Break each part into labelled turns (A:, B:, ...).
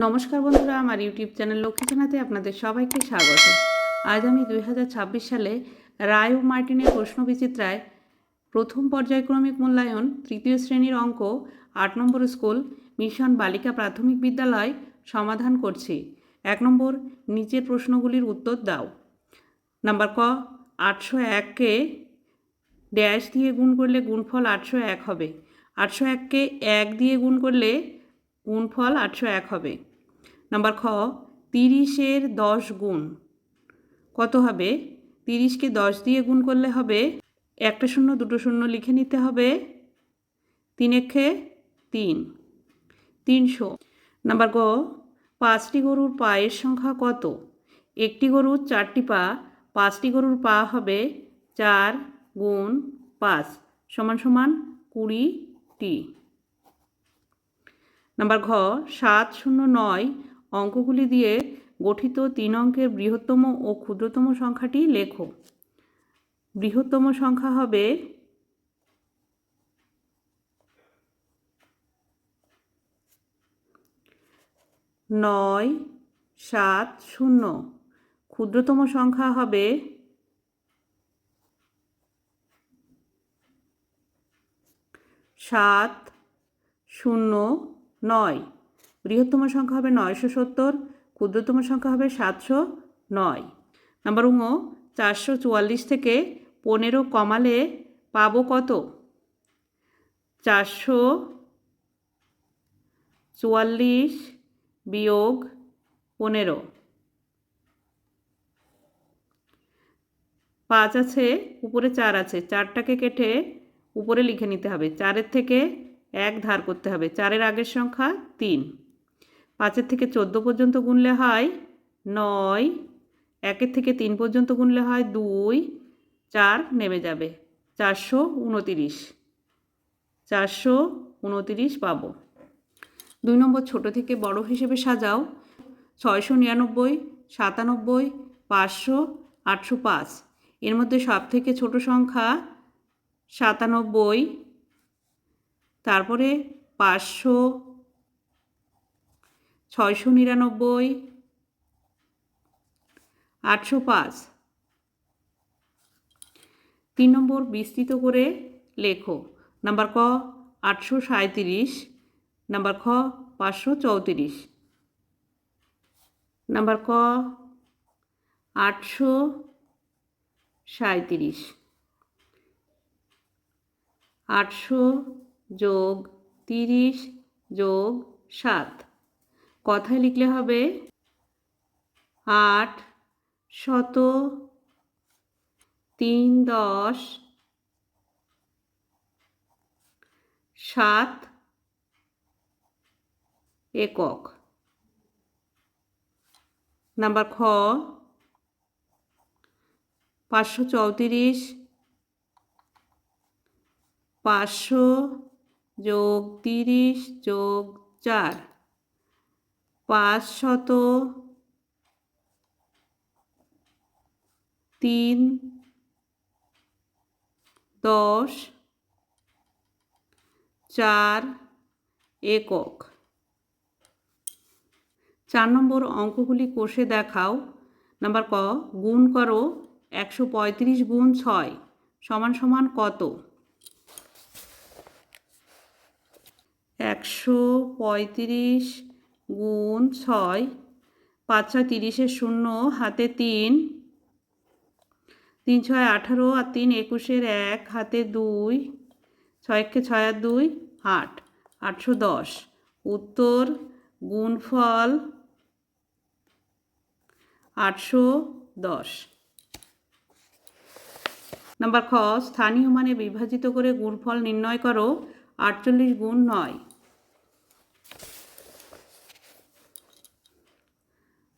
A: নমস্কার বন্ধুরা, আমার ইউটিউব চ্যানেল লক্ষ্মীখানাতে আপনাদের সবাইকে স্বাগত। আজ আমি 2026 সালে রায় ও মার্টিনের প্রশ্নবিচিত্রায় প্রথম পর্যায়ক্রমিক মূল্যায়ন তৃতীয় শ্রেণীর অঙ্ক 8 নম্বর স্কুল মিশন বালিকা প্রাথমিক বিদ্যালয় সমাধান করছি। 1 নম্বর, নিচের প্রশ্নগুলির উত্তর দাও। নাম্বার ক, 801কে ড্যাশ দিয়ে গুণ করলে গুণফল 801 হবে। 801কে 1 দিয়ে গুণ করলে গুণফল 801 হবে। নাম্বার খ, 30-এর 10 গুণ কত হবে? 30কে 10 দিয়ে গুণ করলে হবে, একটা শূন্য দুটো শূন্য লিখে নিতে হবে, 3 একে 3, 300। নাম্বার গ, 5টি গরুর পায়ের সংখ্যা কত? একটি গরুর 4টি পা, 5টি গরুর পা হবে 4 গুণ 5 সমান সমান 20টি। নাম্বার ঘ, 709 অঙ্কগুলি দিয়ে গঠিত 3 অঙ্কের বৃহত্তম ও ক্ষুদ্রতম সংখ্যাটি লেখো। বৃহত্তম সংখ্যা হবে 970, ক্ষুদ্রতম সংখ্যা হবে 709। বৃহত্তম সংখ্যা হবে 970, ক্ষুদ্রতম সংখ্যা হবে 709। নাম্বার ঙ, 444 থেকে 15 কমালে পাবো কত? 444 বিয়োগ 15, 5 আছে, উপরে 4 আছে, 4টাকে কেটে উপরে লিখে নিতে হবে। 4-এর থেকে 1 ধার করতে হবে। 4-এর আগের সংখ্যা 3। 5-এর থেকে 14 পর্যন্ত গুনলে হয় 9, 1-এর থেকে 3 পর্যন্ত গুনলে হয় 2, 4 নেমে যাবে, 429। 429 পাবো। 2 নম্বর, ছোট থেকে বড় হিসেবে সাজাও। 699, 97, 500, 805। এর মধ্যে সব থেকে ছোট সংখ্যা 97, তারপরে 500, 699, 805। 3 নম্বর, বিস্তৃত করে লেখো। নাম্বার ক, 837, নাম্বার খ, 534। নাম্বার ক, 837, 800 যোগ 30 যোগ 7, কথায় লিখলে হবে 8 শত 3 10 7 একক। নাম্বার খ, 534, 500 যোগ 30 যোগ 4, 503 10 4 একক। 4 নম্বর, অঙ্কগুলি কষে দেখাও। নাম্বার ক, গুণ করো 135 গুণ 6 সমান সমান কত? 135 গুণ 6, 5 6 30-এর 0, হাতে 3, 3 6 18 আর 3 21-এর 1, হাতে 2, 6 1 6 আর 2 8, 810। উত্তর, গুণফল 810। নাম্বার খ, স্থানীয় মানে বিভাজিত করে গুণফল নির্ণয় করো। 48 গুণ 9,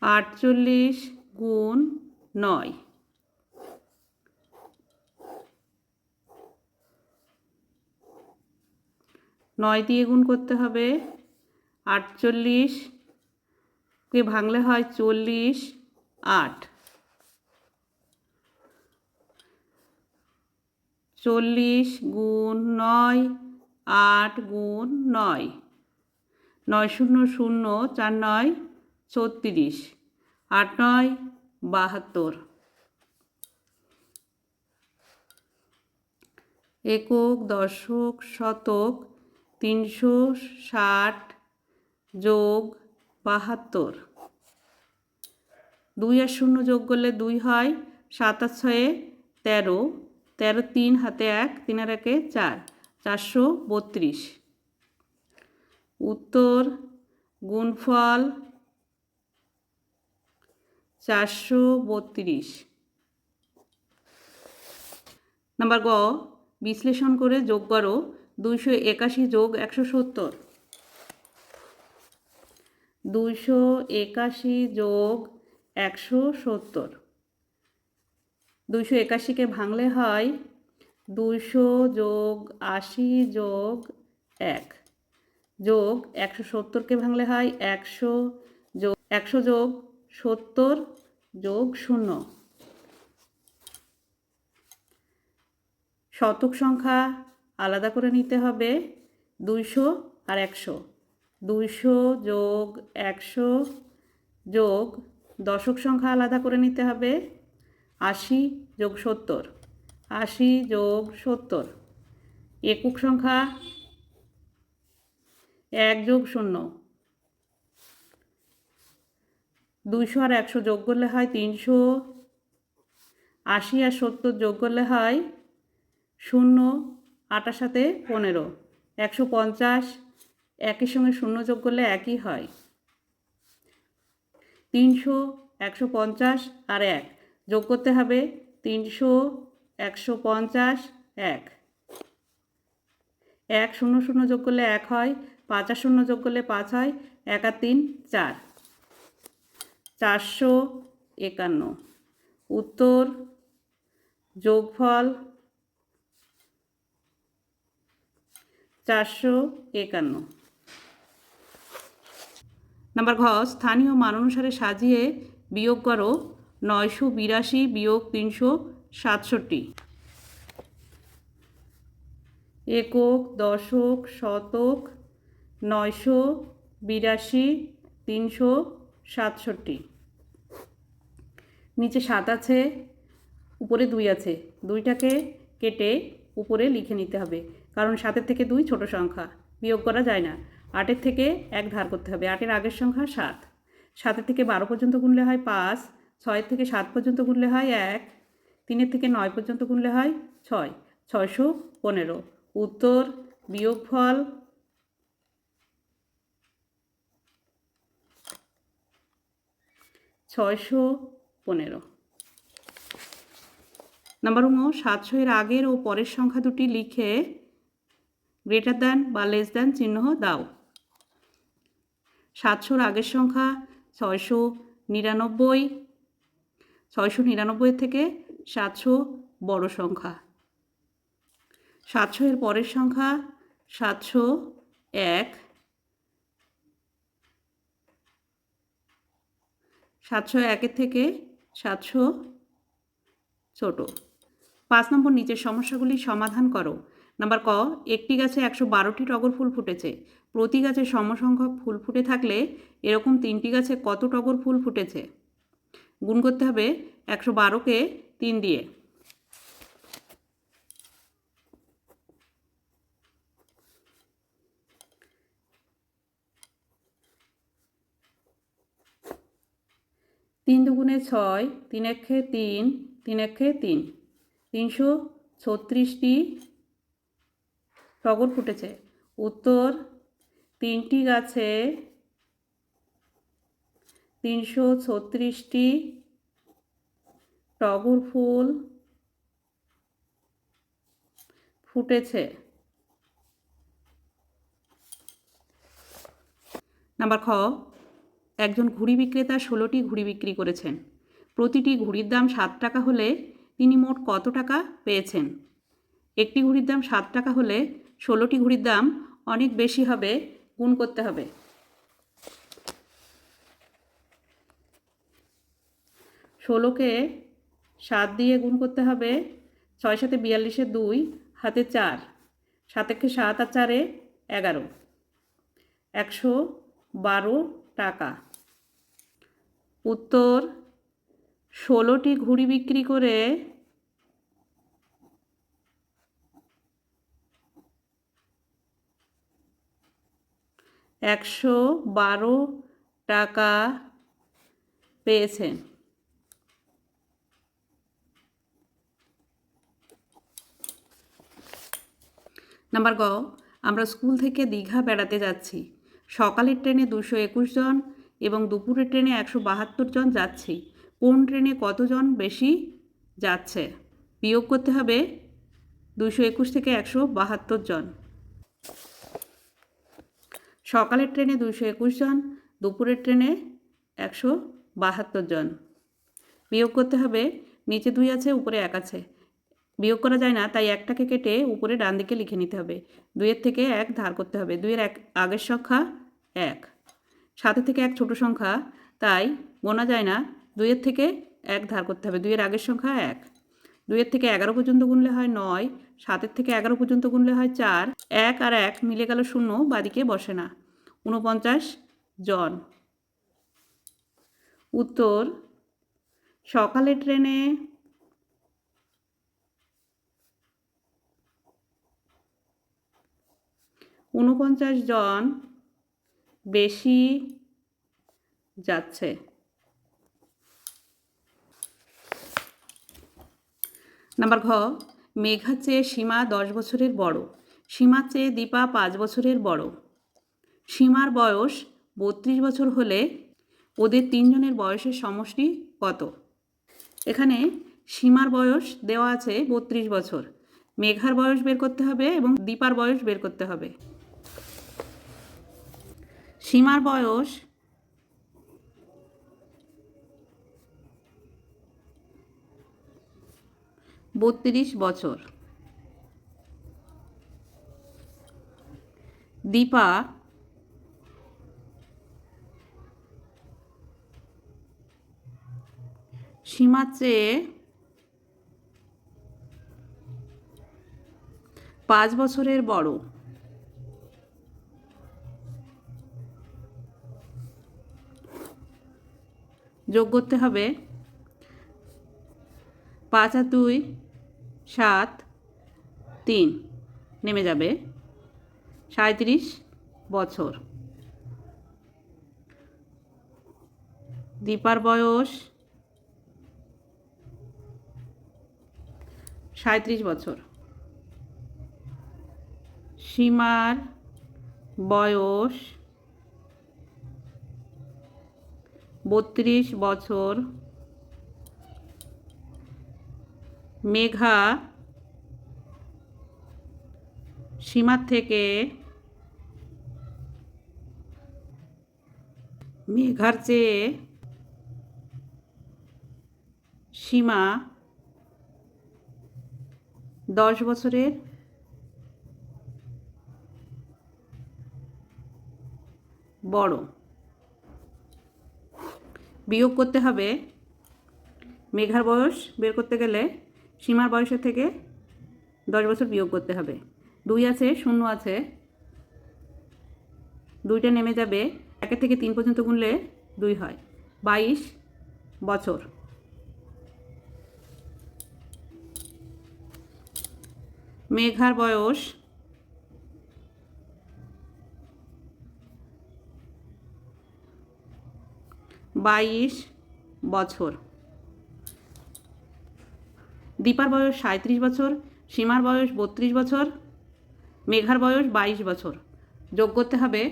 A: 48 গুণ 9, 9 দিয়ে গুণ করতে হবে। 48কে ভাঙলে হয় 40, 8, 40 গুণ 9, 8 গুণ 9, 9 শূন্য শূন্য 4 9 36, 8 9 72, একক দশক শতক 360 যোগ 72, 2 আর 0 যোগ করলে 2 হয়, 7 আর 6 13, 13 3 হাতে 1, 3 আর 1 4, 432। উত্তর গুণফল 432। নাম্বার গ, বিশ্লেষণ করে যোগ করো 281 যোগ 170। 281 যোগ 170, 281কে ভাঙলে হয় 200 যোগ 80 যোগ 1 যোগ 170কে ভাঙলে হয় 100 যোগ 70 যোগ 0। শতক সংখ্যা আলাদা করে নিতে হবে 200 আর 100, 200 যোগ 100 যোগ দশক সংখ্যা আলাদা করে নিতে হবে 80 যোগ 70, 80 যোগ 70। একক সংখ্যা 1 যোগ 0, 200 আর 100 যোগ করলে হয় 300, 80 আর 70 যোগ করলে হয় 0, 8 আর সাথে 15, 150, একের সঙ্গে 0 যোগ করলে একই হয়। 300, 150 আর 1 যোগ করতে হবে 300, 150, 1, 1 0 0 যোগ করলে 1 হয়, 5 আর 0 যোগ করলে 5 হয়, 1 আর 3 4, 451। উত্তর যোগফল 451। নাম্বার ঘ, স্থানীয় মান অনুসারে সাজিয়ে বিয়োগ করো 982 বিয়োগ 367। একক দশক শতক 982 367। নিচে 7 আছে, উপরে 2 আছে, 2টাকে কেটে উপরে লিখে নিতে হবে, কারণ 7-এর থেকে 2 ছোট সংখ্যা, বিয়োগ করা যায় না। 8-এর থেকে 1 ধার করতে হবে, 8-এর আগের সংখ্যা 7, 7-এর থেকে 12 পর্যন্ত গুনলে হয় 5, 6-এর থেকে 7 পর্যন্ত গুনলে হয় 1, 3-এর থেকে 9 পর্যন্ত গুনলে হয় 6, 615। উত্তর বিয়োগফল 615। নাম্বার 700 এর আগের ও পরের সংখ্যা দুটি লিখে গ্রেটার দ্যান বা লেস দ্যান চিহ্ন দাও। 700 আগের সংখ্যা 699, 699 থেকে 700 বড় সংখ্যা। 700 এর পরের সংখ্যা 701, 701-এর থেকে 700 ছোট। 5 নম্বর, নিচের সমস্যাগুলি সমাধান করো। নাম্বার ক, একটি গাছে 112টি টগর ফুল ফুটেছে। প্রতি গাছে সমসংখ্যক ফুল ফুটে থাকলে এরকম 3টি গাছে কত টগর ফুল ফুটেছে? গুণ করতে হবে 112কে 3 দিয়ে। তিন দুগুণে 6, 3 একে 3, 3 একে 3, 336টি টগর ফুটেছে। উত্তর 3টি গাছে 336টি টগর ফুল ফুটেছে। নাম্বার খ, একজন ঘুড়ি বিক্রেতা 16টি ঘুড়ি বিক্রি করেছেন। প্রতিটি ঘুড়ির দাম 7 টাকা হলে তিনি মোট কত টাকা পেয়েছেন? একটি ঘুড়ির দাম 7 টাকা হলে 16টি ঘুড়ির দাম অনেক বেশি হবে, গুণ করতে হবে। 16কে 7 দিয়ে গুণ করতে হবে, 6 7 42, 2 হাতে 4, 7 একে 7 আর 4-এ 11, 12 টাকা। উত্তর 16টি ঘুড়ি বিক্রি করে 112 টাকা পেয়েছেন। নাম্বার গ, আমরা স্কুল থেকে দীঘা বেড়াতে যাচ্ছি। সকালের ট্রেনে 221 জন এবং দুপুরের ট্রেনে 172 জন যাচ্ছি। কোন ট্রেনে কতজন বেশি যাচ্ছে? বিয়োগ করতে হবে 221 থেকে 172 জন। সকালের ট্রেনে 221 জন, দুপুরের ট্রেনে 172 জন। বিয়োগ করতে হবে, নিচে 2 আছে উপরে 1 আছে, বিয়োগ করা যায় না, তাই একটাকে কেটে উপরে ডান দিকে লিখে নিতে হবে। 2-এর থেকে 1 ধার করতে হবে। 2-এর আগের সংখ্যা 1, 7-এর থেকে 1 ছোট সংখ্যা, তাই গোনা যায় না। 2-এর থেকে 1 ধার করতে হবে। 2-এর আগের সংখ্যা 1। 2-এর থেকে 11 পর্যন্ত গুনলে হয় 9, 7-এর থেকে 11 পর্যন্ত গুনলে হয় 4, 1 আর 1 মিলে গেল 0, বাদিকে বসে না। 49 জন। উত্তর সকালের ট্রেনে 49 জন বেশি যাচ্ছে। নাম্বার ঘ, মেঘার চেয়ে সীমা 10 বছরের বড়। সীমার চেয়ে দীপা 5 বছরের বড়। সীমার বয়স 32 বছর হলে ওদের 3 জনের বয়সের সমষ্টি কত? এখানে সীমার বয়স দেওয়া আছে 32 বছর। মেঘার বয়স বের করতে হবে এবং দীপার বয়স বের করতে হবে। সীমার বয়স 32 বছর। দীপা সীমার চেয়ে 5 বছরের বড়। যোগ করতে হবে 5 আর 2 7, 3 নেমে যাবে 37 বছর। দীপার বয়স 37 বছর। সীমার বয়স 32 বছর। মেঘা সীমার থেকে মেঘার চেয়ে সীমা 10 বছরের বড়। বিয়োগ করতে হবে, মেঘার বয়স বের করতে গেলে সীমার বয়সের থেকে 10 বছর বিয়োগ করতে হবে। 2 আছে, 0 আছে, 2টা নেমে যাবে। 1 থেকে 3 পর্যন্ত গুনলে 2 হয়, 22 বছর। মেঘার বয়স 22 বছর। দীপার বয়স 37 বছর, সীমার বয়স 32 বছর, মেঘার বয়স 22 বছর। যোগ করতে হবে,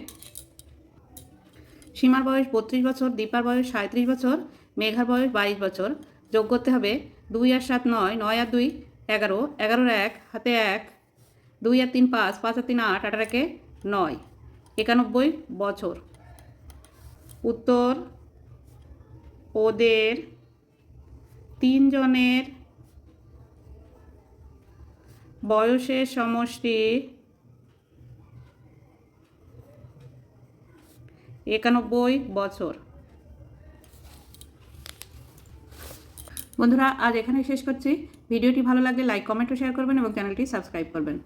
A: সীমার বয়স 32 বছর, দীপার বয়স 37 বছর, মেঘার বয়স 22 বছর। যোগ করতে হবে 2 আর 7 9, 9 আর 2 11, 11 আর 1 হাতে 1, 2 আর 3 5, 5 আর 3 8, 8 আর 1 9, 91 বছর। উত্তর ওদের 3 জনের বয়সের সমষ্টি 91 বছর। বন্ধুরা, আজ এখানে শেষ করছি। ভিডিওটি ভালো লাগলে লাইক, কমেন্ট ও শেয়ার করবেন এবং চ্যানেলটি সাবস্ক্রাইব করবেন।